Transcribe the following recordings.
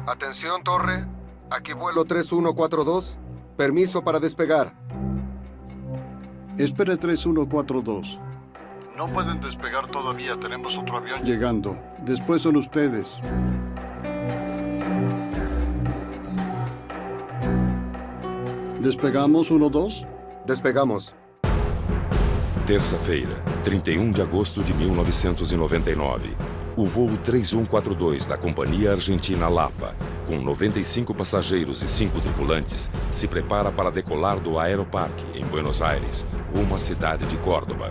Atención, torre. Aquí vuelo 3142. Permiso para despegar. Espere 3142. No pueden despegar todavía, tenemos otro avión. Llegando. Después son ustedes. ¿Despegamos 1-2? Despegamos. Terça-feira, 31 de agosto de 1999. O voo 3142 da Companhia Argentina Lapa, com 95 passageiros e 5 tripulantes, se prepara para decolar do Aeroparque, em Buenos Aires, rumo à cidade de Córdoba.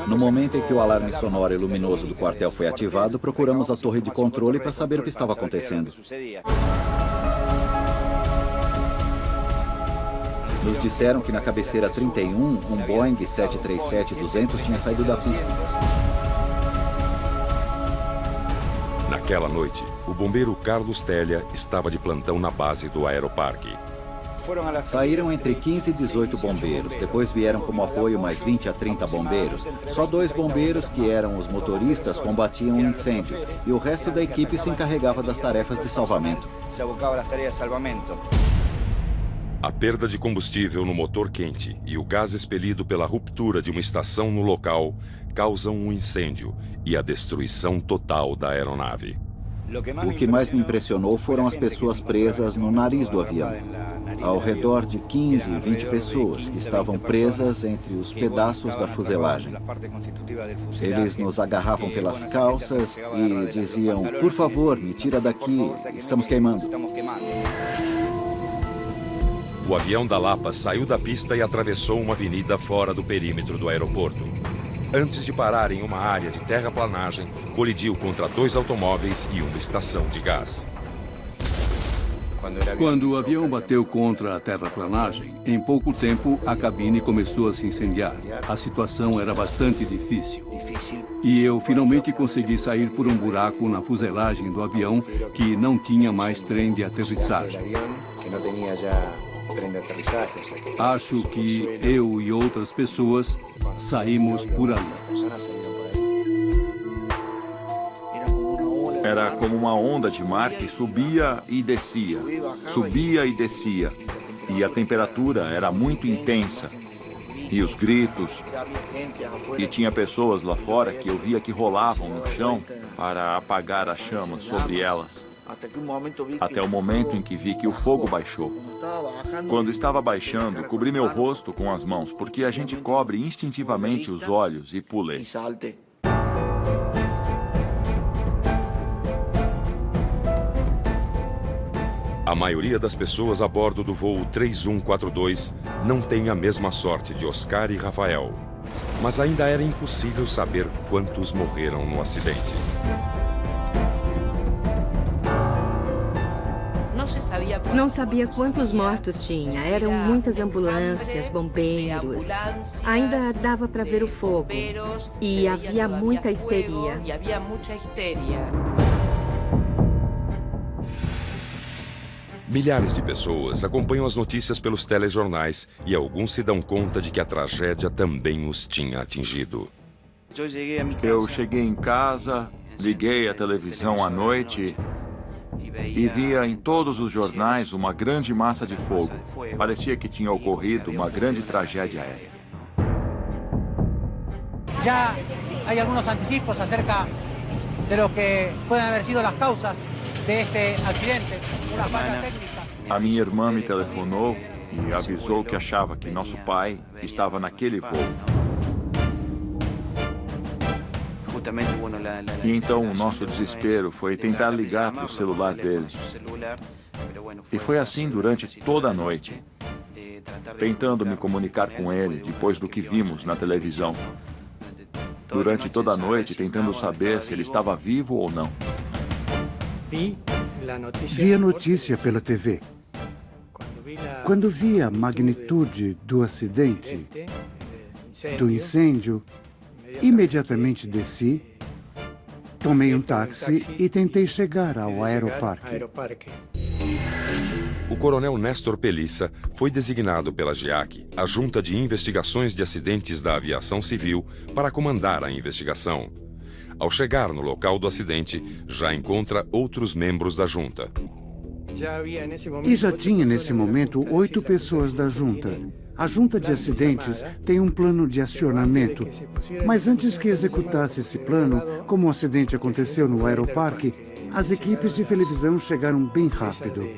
No momento em que o alarme sonoro e luminoso do quartel foi ativado, procuramos a torre de controle para saber o que estava acontecendo. Nos disseram que na cabeceira 31, um Boeing 737-200 tinha saído da pista. Naquela noite, o bombeiro Carlos Telha estava de plantão na base do Aeroparque. Saíram entre 15 e 18 bombeiros, depois vieram como apoio mais 20 a 30 bombeiros. Só 2 bombeiros, que eram os motoristas, combatiam o incêndio, e o resto da equipe se encarregava das tarefas de salvamento. A perda de combustível no motor quente e o gás expelido pela ruptura de uma estação no local causam um incêndio e a destruição total da aeronave. O que mais me impressionou foram as pessoas presas no nariz do avião. Ao redor de 15, 20 pessoas que estavam presas entre os pedaços da fuselagem. Eles nos agarravam pelas calças e diziam: "Por favor, me tira daqui, estamos queimando." O avião da Lapa saiu da pista e atravessou uma avenida fora do perímetro do aeroporto. Antes de parar em uma área de terraplanagem, colidiu contra 2 automóveis e uma estação de gás. Quando o avião bateu contra a terraplanagem, em pouco tempo a cabine começou a se incendiar. A situação era bastante difícil. E eu finalmente consegui sair por um buraco na fuselagem do avião que não tinha mais trem de aterrissagem. Acho que eu e outras pessoas saímos por ali. Era como uma onda de mar que subia e descia, subia e descia. E a temperatura era muito intensa. E os gritos. E tinha pessoas lá fora que eu via que rolavam no chão para apagar as chamas sobre elas. Até o momento em que vi que o fogo baixou. Quando estava baixando, cobri meu rosto com as mãos, porque a gente cobre instintivamente os olhos e pulei. A maioria das pessoas a bordo do voo 3142 não tem a mesma sorte de Oscar e Rafael. Mas ainda era impossível saber quantos morreram no acidente. Não sabia quantos mortos tinha. Eram muitas ambulâncias, bombeiros. Ainda dava para ver o fogo. E havia muita histeria. Milhares de pessoas acompanham as notícias pelos telejornais e alguns se dão conta de que a tragédia também os tinha atingido. Eu cheguei em casa, liguei a televisão à noite e via em todos os jornais uma grande massa de fogo. Parecia que tinha ocorrido uma grande tragédia aérea. Já há alguns antecipos acerca de lo que podem haver sido as causas A minha irmã me telefonou e avisou que achava que nosso pai estava naquele voo. E então o nosso desespero foi tentar ligar para o celular dele. E foi assim durante toda a noite, tentando me comunicar com ele depois do que vimos na televisão. Durante toda a noite, tentando saber se ele estava vivo ou não. Vi a notícia pela TV. Quando vi a magnitude do acidente, do incêndio, imediatamente desci, tomei um táxi e tentei chegar ao aeroparque. O coronel Néstor Pelissa foi designado pela GEAC, a Junta de Investigações de Acidentes da Aviação Civil, para comandar a investigação. Ao chegar no local do acidente, já encontra outros membros da junta. E já tinha nesse momento 8 pessoas da junta. A junta de acidentes tem um plano de acionamento, mas antes que executasse esse plano, como o acidente aconteceu no aeroparque, as equipes de televisão chegaram bem rápido.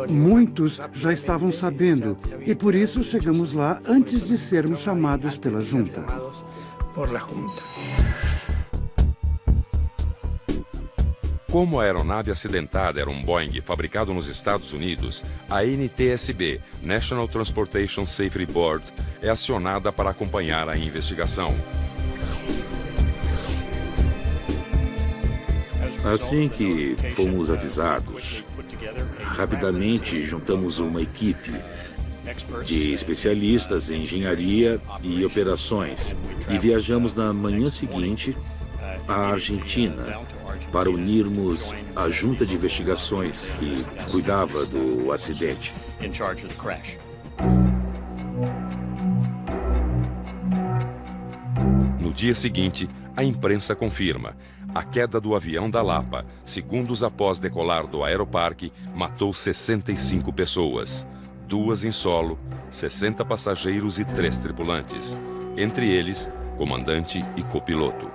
Muitos já estavam sabendo e por isso chegamos lá antes de sermos chamados pela junta. Como a aeronave acidentada era um Boeing fabricado nos Estados Unidos, a NTSB, National Transportation Safety Board, é acionada para acompanhar a investigação. Assim que fomos avisados, rapidamente juntamos uma equipe de especialistas em engenharia e operações e viajamos na manhã seguinte à Argentina para unirmos a junta de investigações que cuidava do acidente. No dia seguinte, a imprensa confirma: a queda do avião da Lapa, segundos após decolar do aeroparque, matou 65 pessoas, 2 em solo, 60 passageiros e 3 tripulantes, entre eles, comandante e copiloto.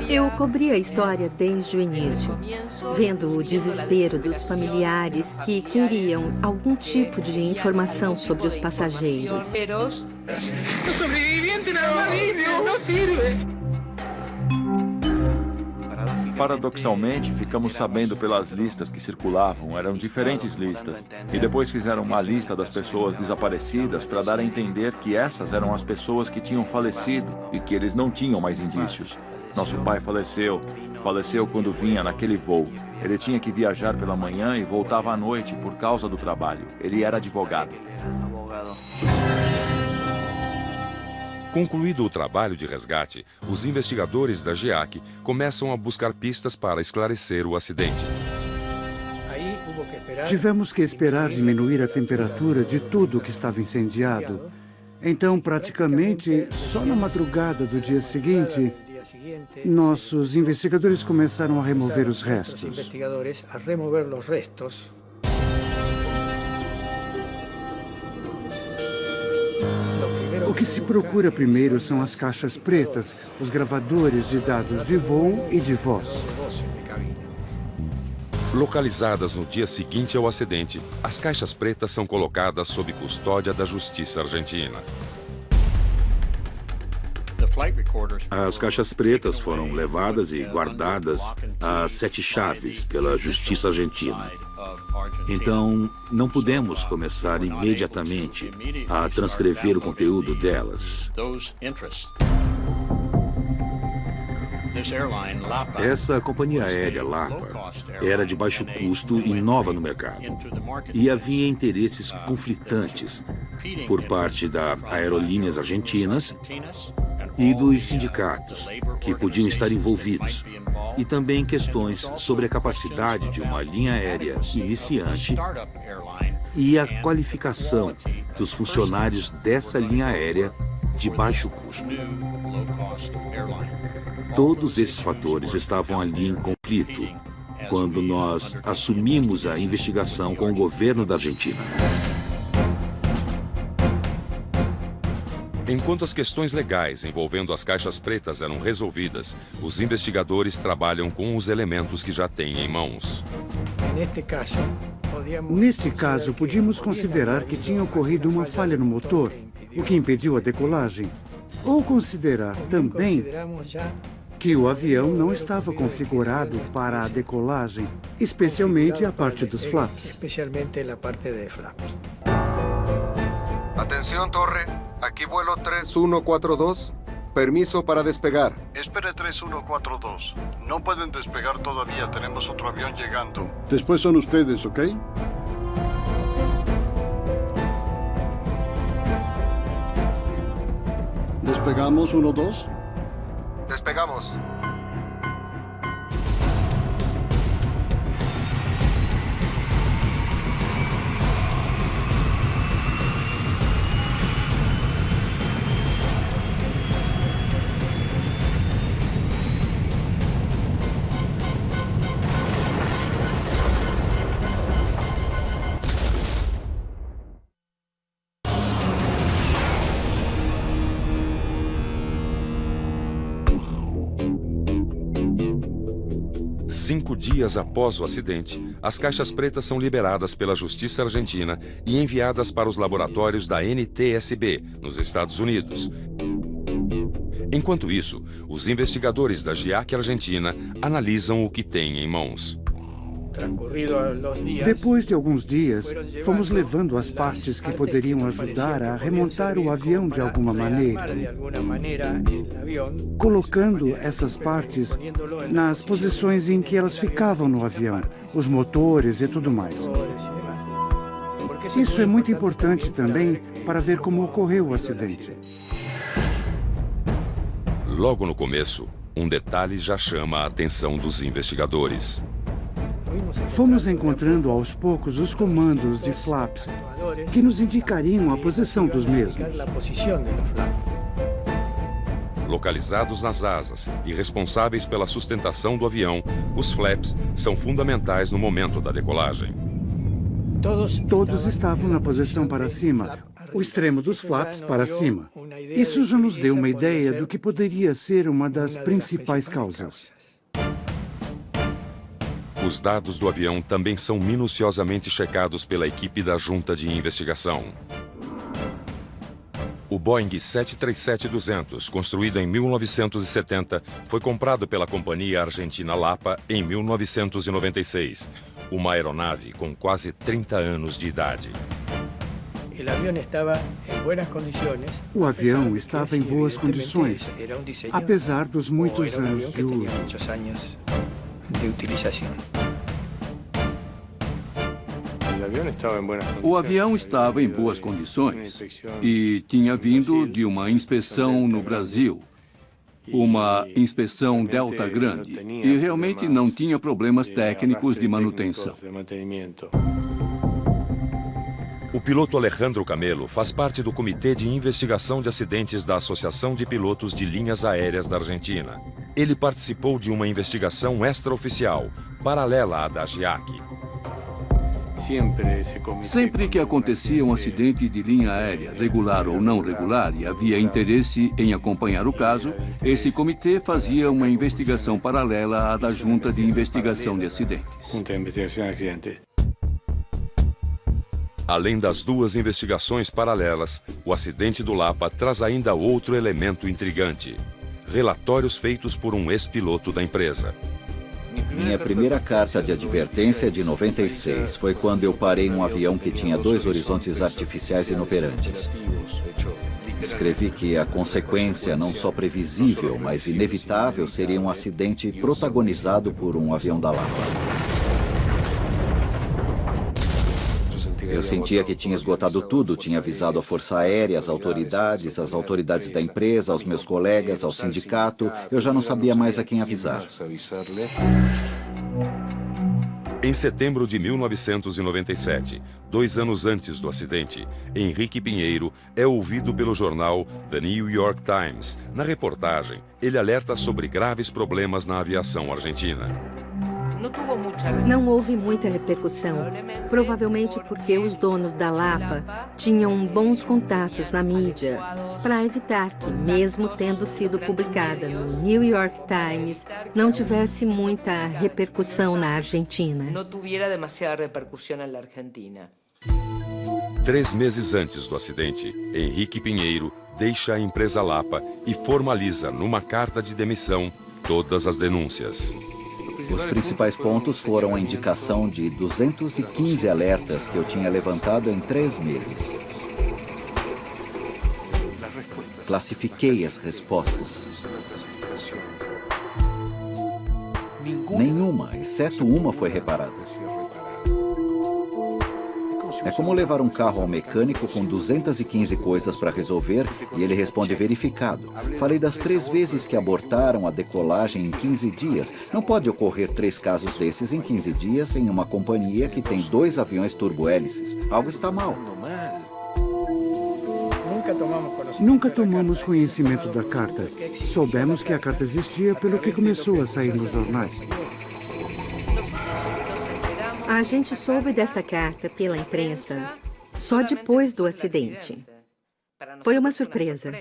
Eu cobri a história desde o início, vendo o desespero dos familiares que queriam algum tipo de informação sobre os passageiros. Paradoxalmente, ficamos sabendo pelas listas que circulavam, eram diferentes listas. E depois fizeram uma lista das pessoas desaparecidas para dar a entender que essas eram as pessoas que tinham falecido e que eles não tinham mais indícios. Nosso pai faleceu quando vinha naquele voo. Ele tinha que viajar pela manhã e voltava à noite por causa do trabalho. Ele era advogado. Concluído o trabalho de resgate, os investigadores da GEAC começam a buscar pistas para esclarecer o acidente. Tivemos que esperar diminuir a temperatura de tudo que estava incendiado. Então, praticamente, só na madrugada do dia seguinte, nossos investigadores começaram a remover os restos. O que se procura primeiro são as caixas pretas, os gravadores de dados de voo e de voz. Localizadas no dia seguinte ao acidente, as caixas pretas são colocadas sob custódia da Justiça Argentina. As caixas pretas foram levadas e guardadas às 7 chaves pela Justiça Argentina. Então, não pudemos começar imediatamente a transcrever o conteúdo delas. Essa companhia aérea Lapa era de baixo custo e nova no mercado. E havia interesses conflitantes por parte das aerolíneas argentinas e dos sindicatos que podiam estar envolvidos. E também questões sobre a capacidade de uma linha aérea iniciante e a qualificação dos funcionários dessa linha aérea de baixo custo. Todos esses fatores estavam ali em conflito quando nós assumimos a investigação com o governo da Argentina. Enquanto as questões legais envolvendo as caixas pretas eram resolvidas, os investigadores trabalham com os elementos que já têm em mãos. Neste caso, podíamos considerar que tinha ocorrido uma falha no motor, o que impediu a decolagem. Ou considerar também que o avião não estava configurado para a decolagem, especialmente a parte dos flaps. Atención, torre. Aquí vuelo 3142. Permiso para despegar. Espere 3142. No pueden despegar todavía, tenemos otro avión llegando. Después son ustedes, ¿ok? ¿Despegamos 1-2? Despegamos. Cinco dias após o acidente, as caixas pretas são liberadas pela Justiça Argentina e enviadas para os laboratórios da NTSB, nos Estados Unidos. Enquanto isso, os investigadores da GIAC Argentina analisam o que têm em mãos. Depois de alguns dias, fomos levando as partes que poderiam ajudar a remontar o avião de alguma maneira, colocando essas partes nas posições em que elas ficavam no avião, os motores e tudo mais. Isso é muito importante também para ver como ocorreu o acidente. Logo no começo, um detalhe já chama a atenção dos investigadores. Fomos encontrando aos poucos os comandos de flaps que nos indicariam a posição dos mesmos. Localizados nas asas e responsáveis pela sustentação do avião, os flaps são fundamentais no momento da decolagem. Todos estavam na posição para cima, o extremo dos flaps para cima. Isso já nos deu uma ideia do que poderia ser uma das principais causas. Os dados do avião também são minuciosamente checados pela equipe da Junta de Investigação. O Boeing 737-200, construído em 1970, foi comprado pela companhia argentina Lapa em 1996. Uma aeronave com quase 30 anos de idade. O avião estava em boas condições, apesar dos muitos anos de uso. O avião estava em boas condições e tinha vindo de uma inspeção no Brasil, uma inspeção Delta grande, e realmente não tinha problemas técnicos de manutenção. O piloto Alejandro Camelo faz parte do Comitê de Investigação de Acidentes da Associação de Pilotos de Linhas Aéreas da Argentina. Ele participou de uma investigação extraoficial, paralela à da GIAC. Sempre que acontecia um acidente de linha aérea, regular ou não regular, e havia interesse em acompanhar o caso, esse comitê fazia uma investigação paralela à da Junta de Investigação de Acidentes. Além das duas investigações paralelas, o acidente do Lapa traz ainda outro elemento intrigante: relatórios feitos por um ex-piloto da empresa. Minha primeira carta de advertência é de 96. Foi quando eu parei um avião que tinha 2 horizontes artificiais inoperantes. Escrevi que a consequência, não só previsível, mas inevitável, seria um acidente protagonizado por um avião da Lapa. Eu sentia que tinha esgotado tudo, tinha avisado a Força Aérea, as autoridades da empresa, aos meus colegas, ao sindicato. Eu já não sabia mais a quem avisar. Em setembro de 1997, 2 anos antes do acidente, Henrique Pinheiro é ouvido pelo jornal The New York Times. Na reportagem, ele alerta sobre graves problemas na aviação argentina. Não houve muita repercussão, provavelmente porque os donos da Lapa tinham bons contatos na mídia, para evitar que, mesmo tendo sido publicada no New York Times, não tivesse muita repercussão na Argentina. 3 meses antes do acidente, Henrique Pinheiro deixa a empresa Lapa e formaliza numa carta de demissão todas as denúncias. Os principais pontos foram a indicação de 215 alertas que eu tinha levantado em 3 meses. Classifiquei as respostas. Nenhuma, exceto uma, foi reparada. É como levar um carro ao mecânico com 215 coisas para resolver e ele responde verificado. Falei das 3 vezes que abortaram a decolagem em 15 dias. Não pode ocorrer 3 casos desses em 15 dias em uma companhia que tem 2 aviões turbohélices. Algo está mal. Nunca tomamos conhecimento da carta. Soubemos que a carta existia pelo que começou a sair nos jornais. A gente soube desta carta pela imprensa só depois do acidente. Foi uma surpresa.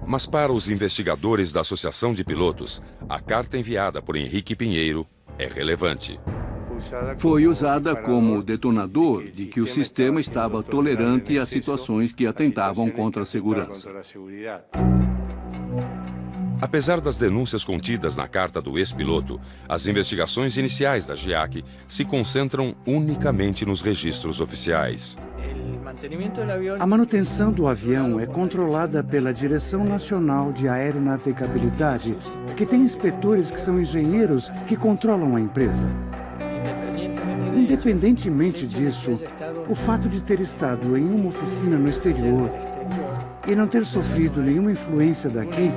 Mas para os investigadores da Associação de Pilotos, a carta enviada por Henrique Pinheiro é relevante. Foi usada como detonador de que o sistema estava tolerante a situações que atentavam contra a segurança. Apesar das denúncias contidas na carta do ex-piloto, as investigações iniciais da GIAC se concentram unicamente nos registros oficiais. A manutenção do avião é controlada pela Direção Nacional de Aeronavegabilidade, que tem inspetores que são engenheiros que controlam a empresa. Independentemente disso, o fato de ter estado em uma oficina no exterior e não ter sofrido nenhuma influência daqui,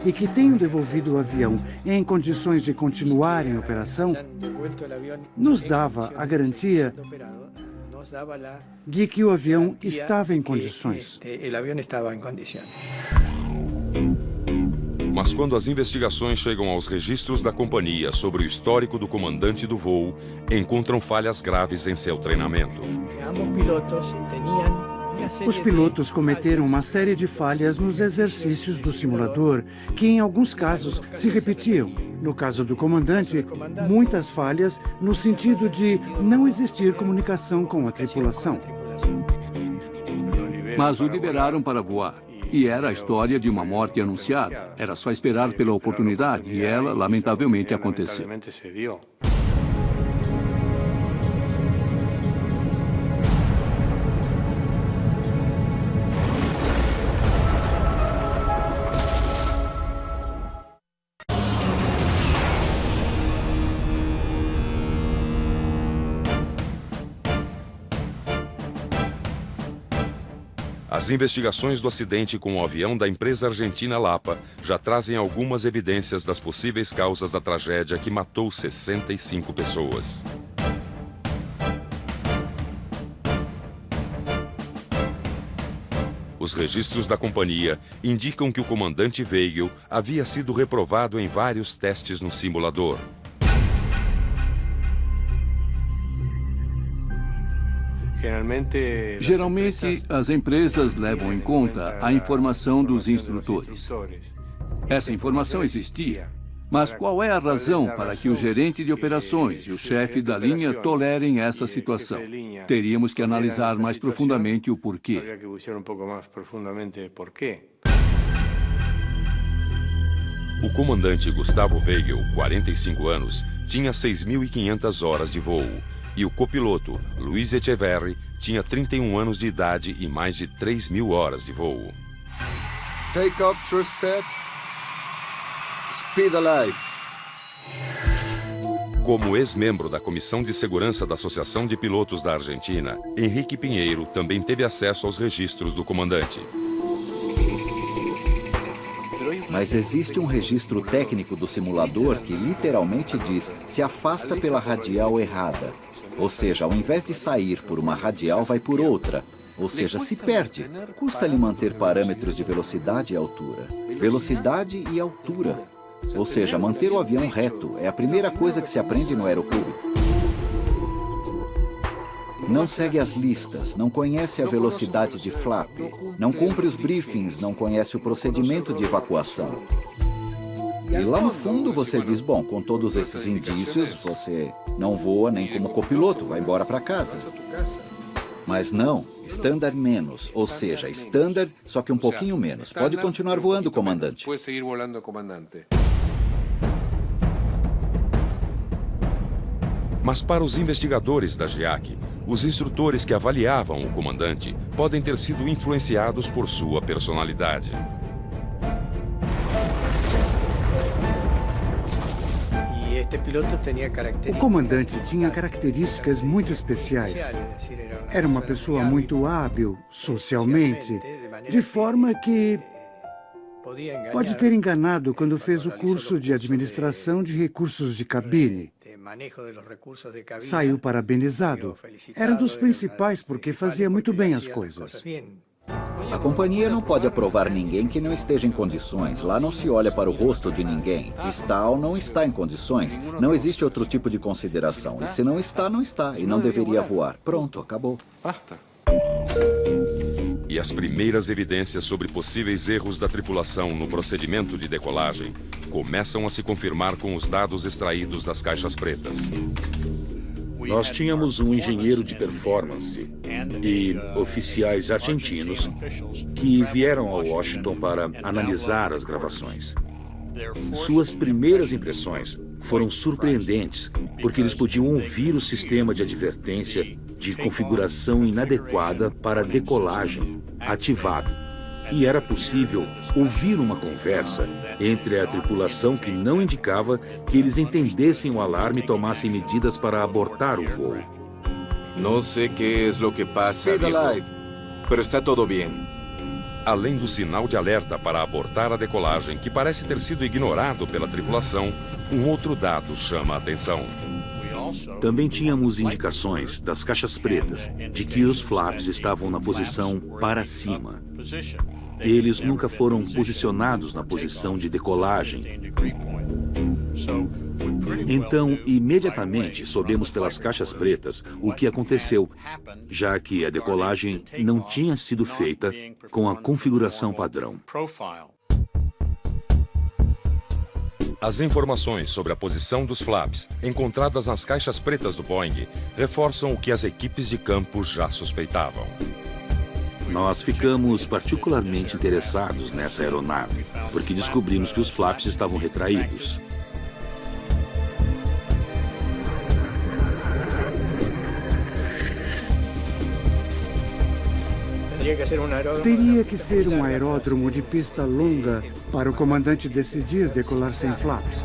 e que tenham devolvido o avião em condições de continuar em operação, nos dava a garantia de que o avião estava em condições. Mas quando as investigações chegam aos registros da companhia sobre o histórico do comandante do voo, encontram falhas graves em seu treinamento. Os pilotos cometeram uma série de falhas nos exercícios do simulador, que em alguns casos se repetiam. No caso do comandante, muitas falhas no sentido de não existir comunicação com a tripulação. Mas o liberaram para voar. E era a história de uma morte anunciada. Era só esperar pela oportunidade, e ela, lamentavelmente, aconteceu. As investigações do acidente com o avião da empresa argentina Lapa já trazem algumas evidências das possíveis causas da tragédia que matou 65 pessoas. Os registros da companhia indicam que o comandante Weigel havia sido reprovado em vários testes no simulador. Geralmente, as empresas levam em conta a informação dos instrutores. Essa informação existia. Mas qual é a razão para que o gerente de operações e o chefe da linha tolerem essa situação? Teríamos que analisar mais profundamente o porquê. O comandante Gustavo Weigel, 45 anos, tinha 6.500 horas de voo. E o copiloto, Luiz Echeverri, tinha 31 anos de idade e mais de 3.000 horas de voo. Take off, thrust set. Speed alive. Como ex-membro da Comissão de Segurança da Associação de Pilotos da Argentina, Henrique Pinheiro também teve acesso aos registros do comandante. Mas existe um registro técnico do simulador que literalmente diz: se afasta pela radial errada. Ou seja, ao invés de sair por uma radial, vai por outra. Ou seja, se perde. Custa-lhe manter parâmetros de velocidade e altura. Velocidade e altura. Ou seja, manter o avião reto é a primeira coisa que se aprende no aeroclube. Não segue as listas, não conhece a velocidade de flap, não cumpre os briefings, não conhece o procedimento de evacuação. E lá no fundo você diz, bom, com todos esses indícios, você não voa nem como copiloto, vai embora para casa. Mas não, standard menos, ou seja, standard, só que um pouquinho menos. Pode continuar voando, comandante. Mas para os investigadores da GIAC, os instrutores que avaliavam o comandante podem ter sido influenciados por sua personalidade. O comandante tinha características muito especiais. Era uma pessoa muito hábil socialmente, de forma que pode ter enganado quando fez o curso de administração de recursos de cabine. Saiu parabenizado. Era um dos principais porque fazia muito bem as coisas. A companhia não pode aprovar ninguém que não esteja em condições. Lá não se olha para o rosto de ninguém. Está ou não está em condições. Não existe outro tipo de consideração. E se não está, não está. E não deveria voar. Pronto, acabou. E as primeiras evidências sobre possíveis erros da tripulação no procedimento de decolagem começam a se confirmar com os dados extraídos das caixas pretas. Nós tínhamos um engenheiro de performance e oficiais argentinos que vieram a Washington para analisar as gravações. Suas primeiras impressões foram surpreendentes, porque eles podiam ouvir o sistema de advertência de configuração inadequada para decolagem ativado. E era possível ouvir uma conversa entre a tripulação que não indicava que eles entendessem o alarme e tomassem medidas para abortar o voo. Não sei o que é o que passa, viejo, mas está tudo bem. Além do sinal de alerta para abortar a decolagem, que parece ter sido ignorado pela tripulação, um outro dado chama a atenção. Também tínhamos indicações das caixas pretas de que os flaps estavam na posição para cima. Eles nunca foram posicionados na posição de decolagem. Então, imediatamente soubemos pelas caixas pretas o que aconteceu, já que a decolagem não tinha sido feita com a configuração padrão. As informações sobre a posição dos flaps encontradas nas caixas pretas do Boeing reforçam o que as equipes de campo já suspeitavam. Nós ficamos particularmente interessados nessa aeronave, porque descobrimos que os flaps estavam retraídos. Teria que ser um aeródromo de pista longa para o comandante decidir decolar sem flaps.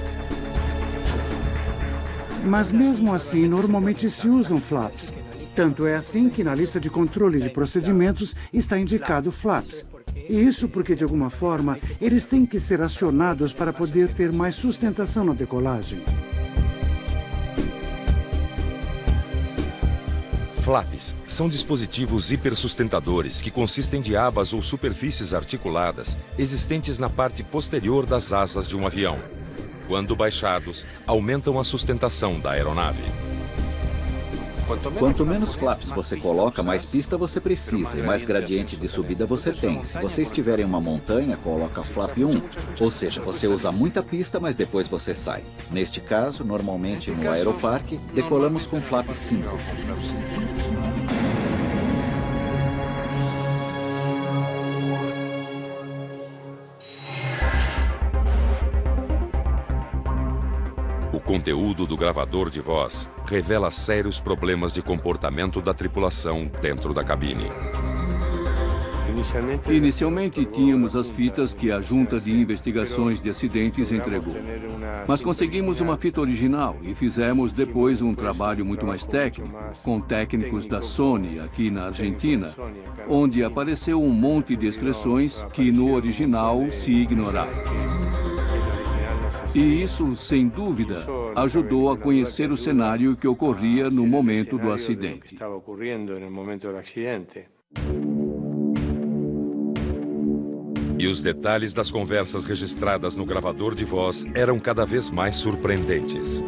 Mas mesmo assim, normalmente se usam flaps. Tanto é assim que na lista de controle de procedimentos está indicado flaps. E isso porque, de alguma forma, eles têm que ser acionados para poder ter mais sustentação na decolagem. Flaps são dispositivos hipersustentadores que consistem de abas ou superfícies articuladas existentes na parte posterior das asas de um avião. Quando baixados, aumentam a sustentação da aeronave. Quanto menos flaps você coloca, mais pista você precisa e mais gradiente de subida você tem. Se você estiver em uma montanha, coloca flap 1. Ou seja, você usa muita pista, mas depois você sai. Neste caso, normalmente no aeroparque, decolamos com flap 5. O conteúdo do gravador de voz revela sérios problemas de comportamento da tripulação dentro da cabine. Inicialmente, tínhamos as fitas que a Junta de Investigações de Acidentes entregou. Mas conseguimos uma fita original e fizemos depois um trabalho muito mais técnico, com técnicos da Sony aqui na Argentina, onde apareceu um monte de expressões que no original se ignoravam. E isso, sem dúvida, ajudou a conhecer o cenário que ocorria no momento do acidente. E os detalhes das conversas registradas no gravador de voz eram cada vez mais surpreendentes.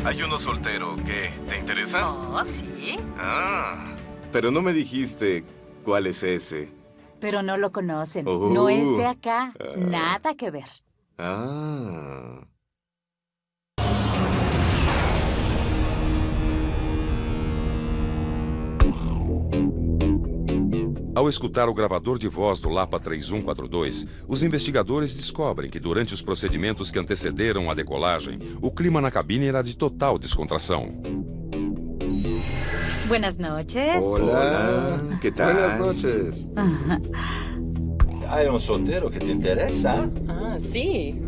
Hay uno soltero, ¿qué? ¿Te interesa? Oh, sí. Ah, pero no me dijiste cuál es ese. Pero no lo conocen. Oh. No es de acá. Nada que ver. Ah. Ao escutar o gravador de voz do Lapa 3142, os investigadores descobrem que durante os procedimentos que antecederam a decolagem, o clima na cabine era de total descontração. Buenas noches. Hola. ¿Qué tal? Buenas noches. ¿Hay un soltero que te interesa? Ah, sí.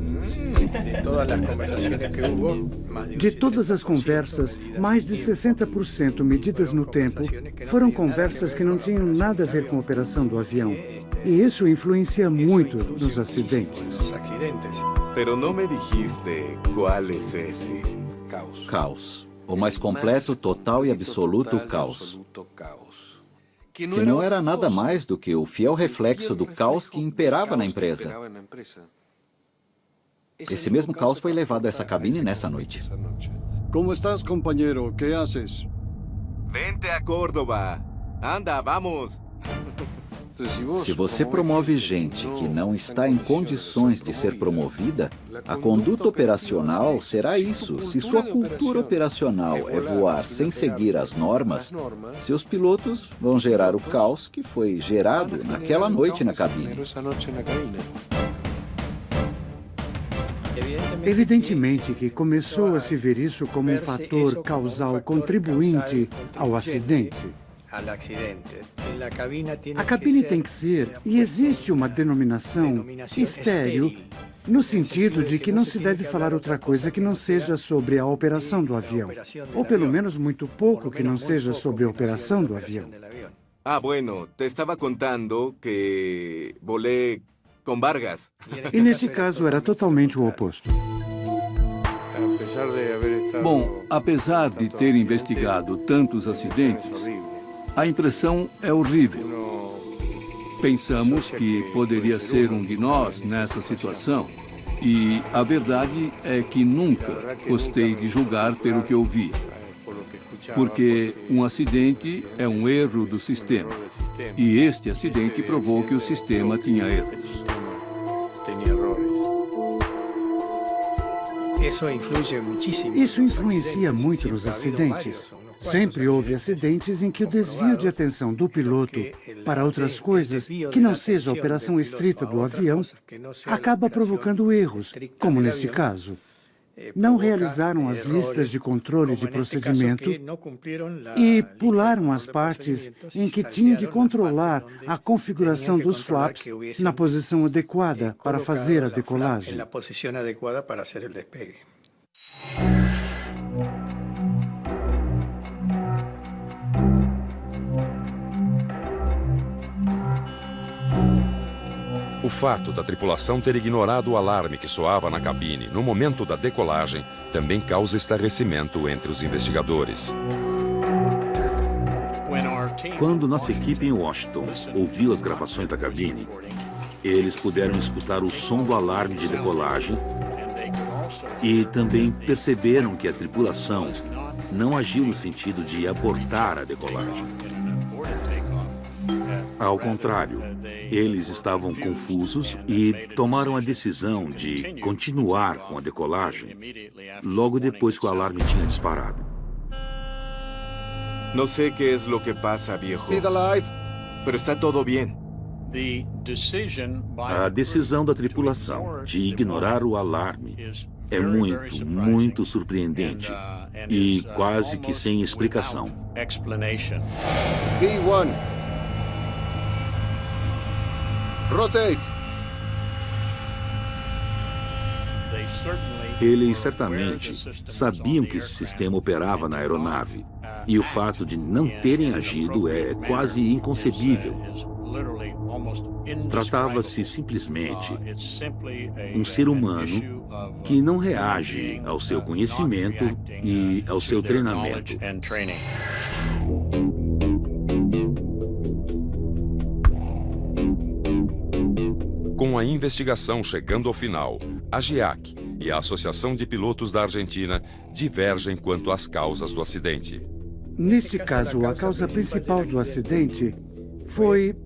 De todas as conversas, mais de 60% medidas no tempo foram conversas que não tinham nada a ver com a operação do avião. E isso influencia muito nos acidentes. Pero no me dijiste cuál es ese. Caos. O mais completo, total e absoluto caos. Que não era nada mais do que o fiel reflexo do caos que imperava na empresa. Esse mesmo caos foi levado a essa cabine nessa noite. ¿Cómo estás, compañero? ¿Qué haces? Vente a Córdoba. Anda, vamos. Se você promove gente que não está em condições de ser promovida, a conduta operacional será isso. Se sua cultura operacional é voar sem seguir as normas, seus pilotos vão gerar o caos que foi gerado naquela noite na cabine. Evidentemente que começou a se ver isso como um fator causal contribuinte ao acidente. A cabine tem que ser, e existe uma denominação estéril, no sentido de que não se deve falar outra coisa que não seja sobre a operação do avião, ou pelo menos muito pouco que não seja sobre a operação do avião. Ah, bueno, te estaba contando que volé com Vargas. E nesse caso era totalmente o oposto. Bom, apesar de ter investigado tantos acidentes, a impressão é horrível. Pensamos que poderia ser um de nós nessa situação. E a verdade é que nunca gostei de julgar pelo que ouvi. Porque um acidente é um erro do sistema. E este acidente provou que o sistema tinha erros. Isso influencia muito nos acidentes. Sempre houve acidentes em que o desvio de atenção do piloto para outras coisas que não seja a operação estrita do avião acaba provocando erros, como neste caso. Não realizaram as listas de controle de procedimento e pularam as partes em que tinham de controlar a configuração dos flaps na posição adequada para fazer a decolagem. O fato da tripulação ter ignorado o alarme que soava na cabine no momento da decolagem também causa estarrecimento entre os investigadores. Quando nossa equipe em Washington ouviu as gravações da cabine, eles puderam escutar o som do alarme de decolagem e também perceberam que a tripulação não agiu no sentido de abortar a decolagem. Ao contrário, eles estavam confusos e tomaram a decisão de continuar com a decolagem logo depois que o alarme tinha disparado. No sé qué es lo que pasa, viejo. Speed alive. Pero está todo bien. A decisão da tripulação de ignorar o alarme é muito surpreendente e quase que sem explicação. B1. Rotate. Eles certamente sabiam que esse sistema operava na aeronave e o fato de não terem agido é quase inconcebível. Tratava-se simplesmente um ser humano que não reage ao seu conhecimento e ao seu treinamento. Com a investigação chegando ao final, a GIAC e a Associação de Pilotos da Argentina divergem quanto às causas do acidente. Neste caso, a causa principal do acidente foi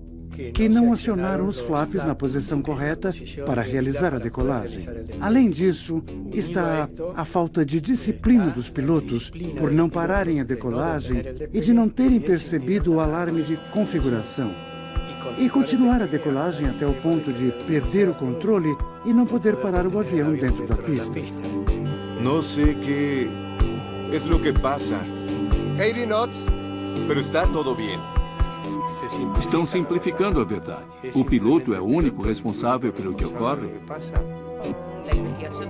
que não acionaram os flaps na posição correta para realizar a decolagem. Além disso, está a falta de disciplina dos pilotos por não pararem a decolagem e de não terem percebido o alarme de configuração. E continuar a decolagem até o ponto de perder o controle e não poder parar o avião dentro da pista. Não sei que é o que passa. 80 knots. Pero está todo bem. Estão simplificando a verdade. O piloto é o único responsável pelo que ocorre.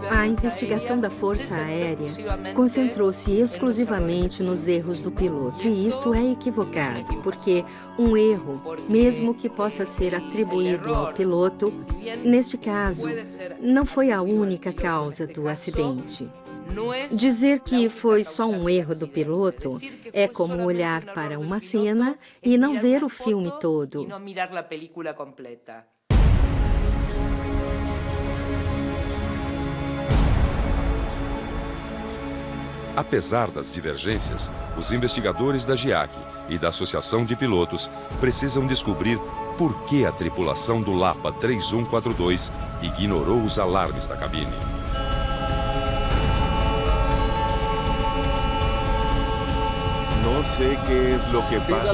A investigação da Força Aérea concentrou-se exclusivamente nos erros do piloto, e isto é equivocado, porque um erro, mesmo que possa ser atribuído ao piloto, neste caso, não foi a única causa do acidente. Dizer que foi só um erro do piloto é como olhar para uma cena e não ver o filme todo. Apesar das divergências, os investigadores da GIAC e da Associação de Pilotos precisam descobrir por que a tripulação do Lapa 3142 ignorou os alarmes da cabine. Não sei que é o que passa.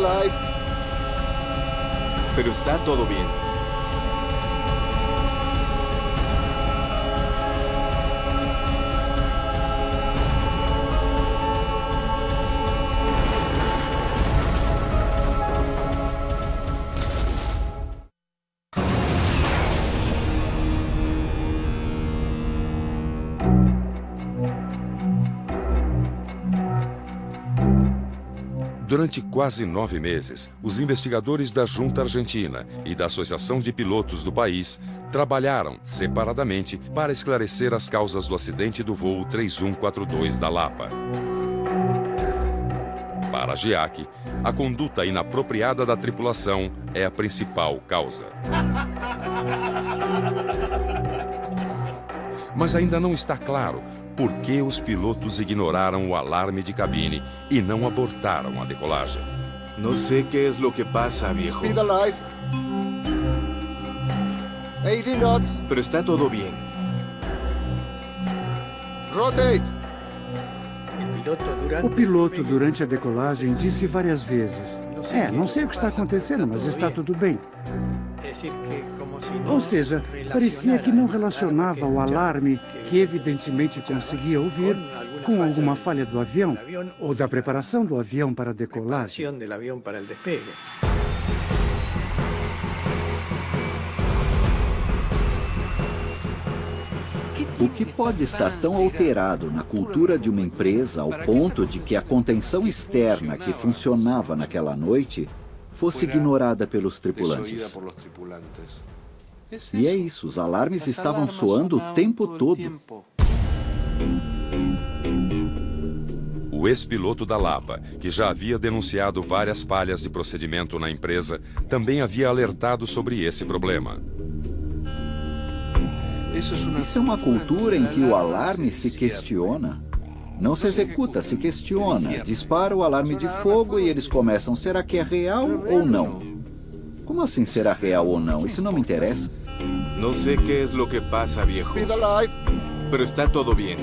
Pero está todo bem. Durante quase 9 meses, os investigadores da Junta Argentina e da Associação de Pilotos do país trabalharam separadamente para esclarecer as causas do acidente do voo 3142 da Lapa. Para a GIAC, a conduta inapropriada da tripulação é a principal causa. Mas ainda não está claro por que os pilotos ignoraram o alarme de cabine e não abortaram a decolagem. Não sei que é o que passa, viejo. Speed alive. 80 knots. Pero está todo bem. Rotate. O piloto, durante a decolagem, disse várias vezes: não sei o que está acontecendo, mas está tudo bem. Ou seja, parecia que não relacionava o alarme, que evidentemente conseguia ouvir, com alguma falha do avião ou da preparação do avião para a decolagem. O que pode estar tão alterado na cultura de uma empresa ao ponto de que a contenção externa que funcionava naquela noite fosse ignorada pelos tripulantes? E é isso, os alarmes estavam soando o tempo todo. O ex-piloto da Lapa, que já havia denunciado várias falhas de procedimento na empresa, também havia alertado sobre esse problema. Isso é uma cultura em que o alarme se questiona. Não se executa, se questiona. Dispara o alarme de fogo e eles começam, será que é real ou não? Como assim será real ou não? Isso não me interessa. Não sei que é o que passa, viejo. Speed alive. Pero está todo bem.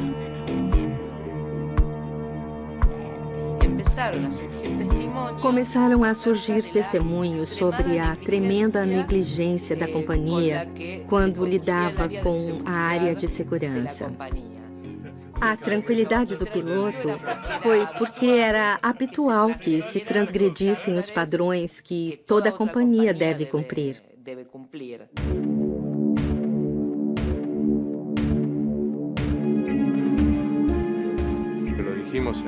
Começaram a surgir testemunhos sobre a tremenda negligência da companhia quando lidava com a área de segurança. A tranquilidade do piloto foi porque era habitual que se transgredissem os padrões que toda companhia deve cumprir.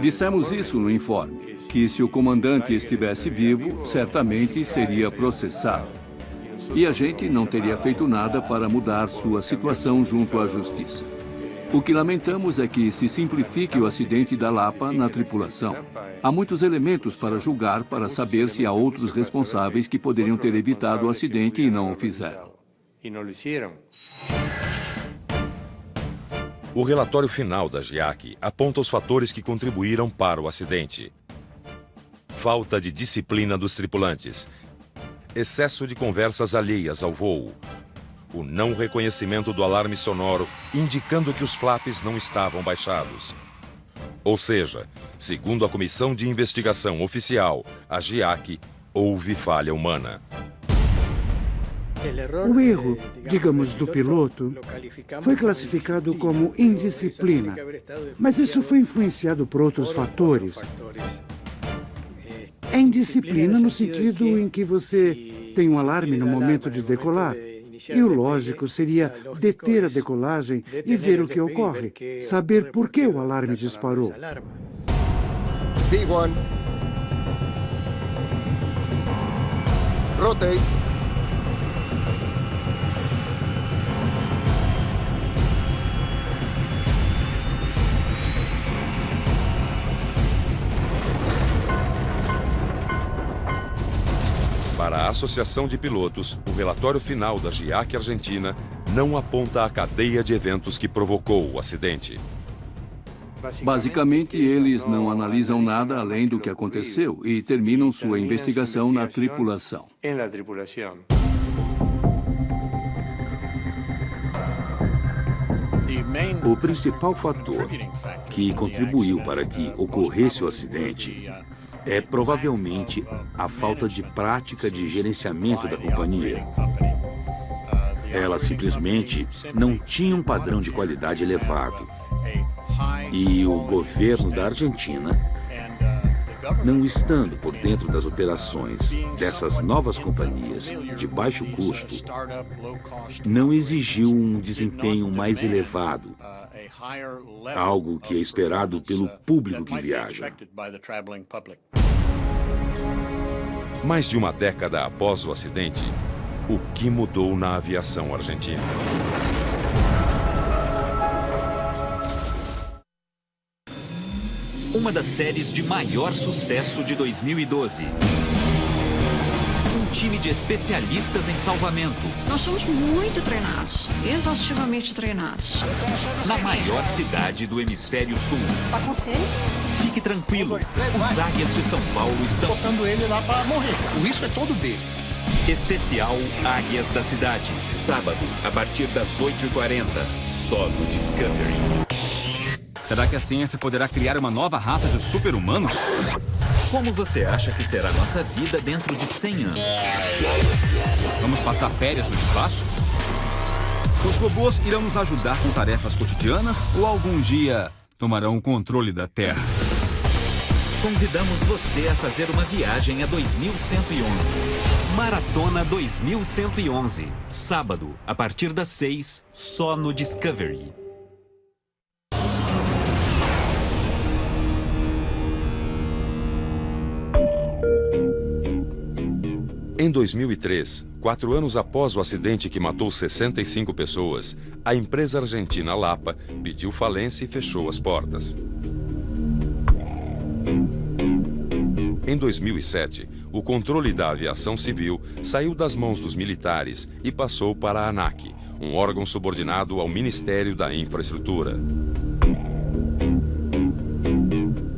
Dissemos isso no informe, que se o comandante estivesse vivo, certamente seria processado. E a gente não teria feito nada para mudar sua situação junto à justiça. O que lamentamos é que se simplifique o acidente da Lapa na tripulação. Há muitos elementos para julgar para saber se há outros responsáveis que poderiam ter evitado o acidente e não o fizeram. O relatório final da GIAC aponta os fatores que contribuíram para o acidente. Falta de disciplina dos tripulantes, excesso de conversas alheias ao voo, o não reconhecimento do alarme sonoro indicando que os flaps não estavam baixados. Ou seja, segundo a Comissão de Investigação Oficial, a GIAC, houve falha humana. O erro, digamos, do piloto foi classificado como indisciplina, mas isso foi influenciado por outros fatores. É indisciplina no sentido em que você tem um alarme no momento de decolar, e o lógico seria deter a decolagem e ver o que ocorre, saber por que o alarme disparou. B1. Rotate. Para a Associação de Pilotos, o relatório final da GIAC Argentina não aponta a cadeia de eventos que provocou o acidente. Basicamente, eles não analisam nada além do que aconteceu e terminam sua investigação na tripulação. O principal fator que contribuiu para que ocorresse o acidente é provavelmente a falta de prática de gerenciamento da companhia. Ela simplesmente não tinha um padrão de qualidade elevado. E o governo da Argentina, não estando por dentro das operações dessas novas companhias de baixo custo, não exigiu um desempenho mais elevado, algo que é esperado pelo público que viaja. Mais de uma década após o acidente, o que mudou na aviação argentina? Uma das séries de maior sucesso de 2012. Um time de especialistas em salvamento. Nós somos muito treinados, exaustivamente treinados. Na maior cidade do hemisfério sul. Tá com sede? Fique tranquilo, os Águias de São Paulo estão botando ele lá para morrer. O risco é todo deles. Especial Águias da Cidade, sábado, a partir das 8h40, só no Discovery. Será que a ciência poderá criar uma nova raça de super-humanos? Como você acha que será nossa vida dentro de 100 anos? Vamos passar férias no espaço? Os robôs irão nos ajudar com tarefas cotidianas ou algum dia tomarão o controle da Terra? Convidamos você a fazer uma viagem a 2111. Maratona 2111. Sábado, a partir das 6, só no Discovery. Em 2003, 4 anos após o acidente que matou 65 pessoas, a empresa argentina Lapa pediu falência e fechou as portas. Em 2007, o controle da aviação civil saiu das mãos dos militares e passou para a ANAC, um órgão subordinado ao Ministério da Infraestrutura.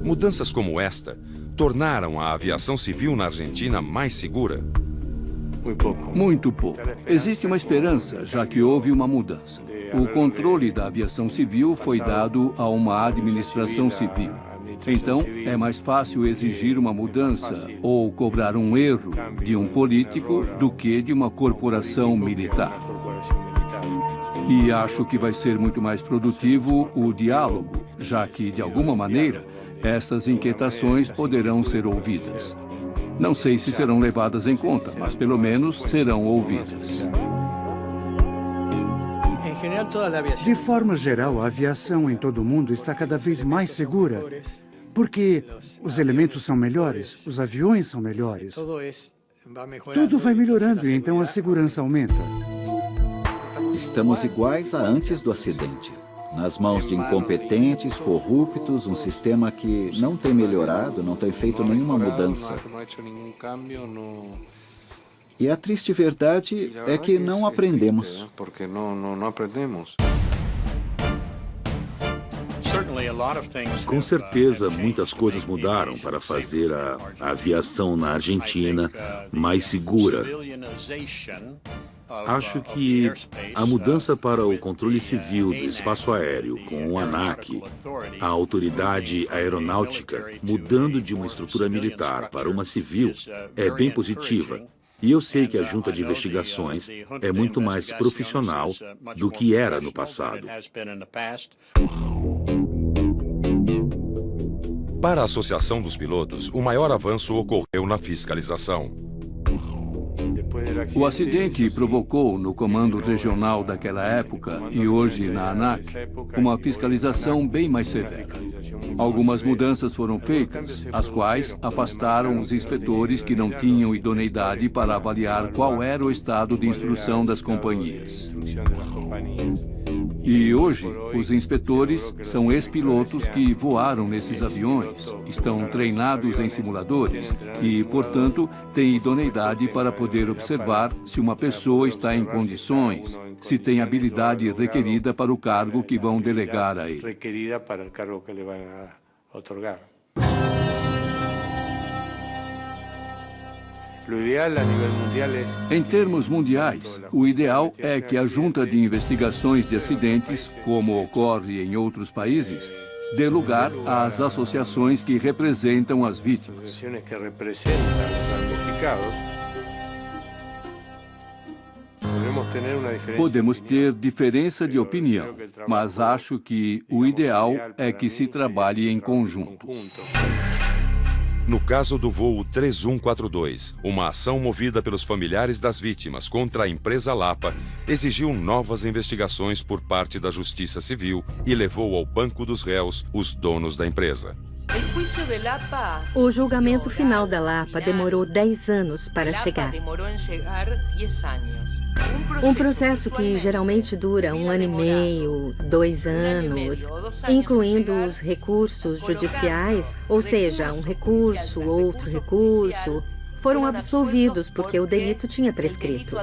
Mudanças como esta tornaram a aviação civil na Argentina mais segura? Muito pouco. Existe uma esperança, já que houve uma mudança. O controle da aviação civil foi dado a uma administração civil. Então, é mais fácil exigir uma mudança ou cobrar um erro de um político do que de uma corporação militar. E acho que vai ser muito mais produtivo o diálogo, já que, de alguma maneira, essas inquietações poderão ser ouvidas. Não sei se serão levadas em conta, mas pelo menos serão ouvidas. De forma geral, a aviação em todo o mundo está cada vez mais segura, porque os elementos são melhores, os aviões são melhores. Tudo vai melhorando e então a segurança aumenta. Estamos iguais a antes do acidente. Nas mãos de incompetentes, corruptos, um sistema que não tem melhorado, não tem feito nenhuma mudança. E a triste verdade é que não aprendemos. Porque não aprendemos. Com certeza, muitas coisas mudaram para fazer a aviação na Argentina mais segura. Acho que a mudança para o controle civil do espaço aéreo com o ANAC, a autoridade aeronáutica, mudando de uma estrutura militar para uma civil, é bem positiva. E eu sei que a Junta de Investigações é muito mais profissional do que era no passado. Para a Associação dos Pilotos, o maior avanço ocorreu na fiscalização. O acidente provocou no comando regional daquela época e hoje na ANAC uma fiscalização bem mais severa. Algumas mudanças foram feitas, as quais afastaram os inspetores que não tinham idoneidade para avaliar qual era o estado de instrução das companhias. E hoje, os inspetores são ex-pilotos que voaram nesses aviões, estão treinados em simuladores e, portanto, têm idoneidade para poder observar se uma pessoa está em condições, se tem habilidade requerida para o cargo que vão delegar a ele. Em termos mundiais, o ideal é que a Junta de Investigações de Acidentes, como ocorre em outros países, dê lugar às associações que representam as vítimas. Podemos ter diferença de opinião, mas acho que o ideal é que se trabalhe em conjunto. No caso do voo 3142, uma ação movida pelos familiares das vítimas contra a empresa Lapa exigiu novas investigações por parte da Justiça Civil e levou ao banco dos réus os donos da empresa. O julgamento final da Lapa demorou 10 anos para chegar. Um processo que geralmente dura 1 ano e meio, 2 anos, incluindo os recursos judiciais, ou seja, um recurso, outro recurso, foram absolvidos porque o delito tinha prescrito.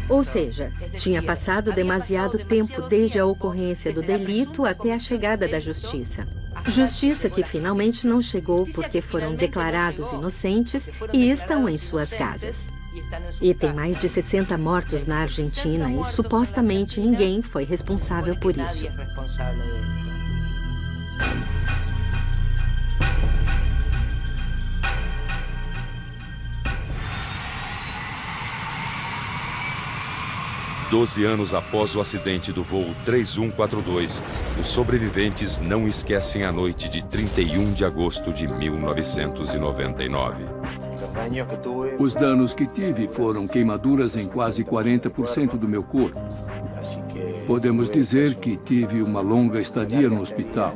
Ou seja, tinha passado demasiado tempo desde a ocorrência do delito até a chegada da justiça. Justiça que finalmente não chegou porque foram declarados inocentes e estão em suas casas. E tem mais de 60 mortos na Argentina e supostamente ninguém foi responsável por isso. Doze anos após o acidente do voo 3142, os sobreviventes não esquecem a noite de 31 de agosto de 1999. Os danos que tive foram queimaduras em quase 40% do meu corpo. Podemos dizer que tive uma longa estadia no hospital.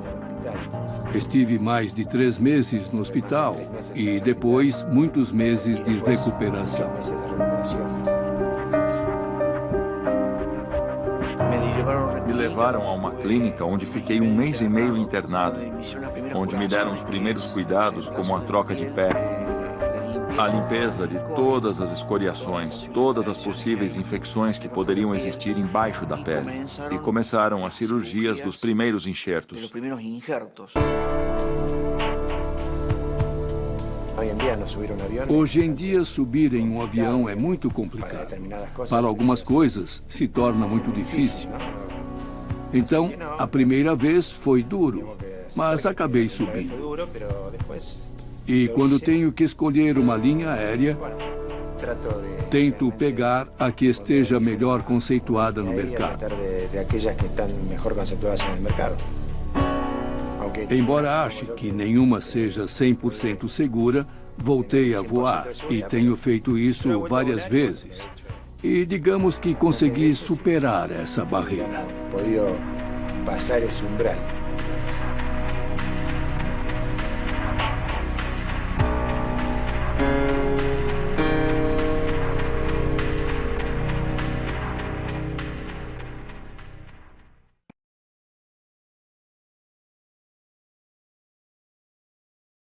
Estive mais de 3 meses no hospital e depois muitos meses de recuperação. Me levaram a uma clínica onde fiquei 1 mês e meio internado, onde me deram os primeiros cuidados, como a troca de pé, a limpeza de todas as escoriações, todas as possíveis infecções que poderiam existir embaixo da pele. E começaram as cirurgias dos primeiros enxertos. Hoje em dia, subir em um avião é muito complicado. Para algumas coisas, se torna muito difícil. Então, a primeira vez foi duro, mas acabei subindo. E quando tenho que escolher uma linha aérea, tento pegar a que esteja melhor conceituada no mercado. Embora ache que nenhuma seja 100% segura, voltei a voar e tenho feito isso várias vezes. E digamos que consegui superar essa barreira.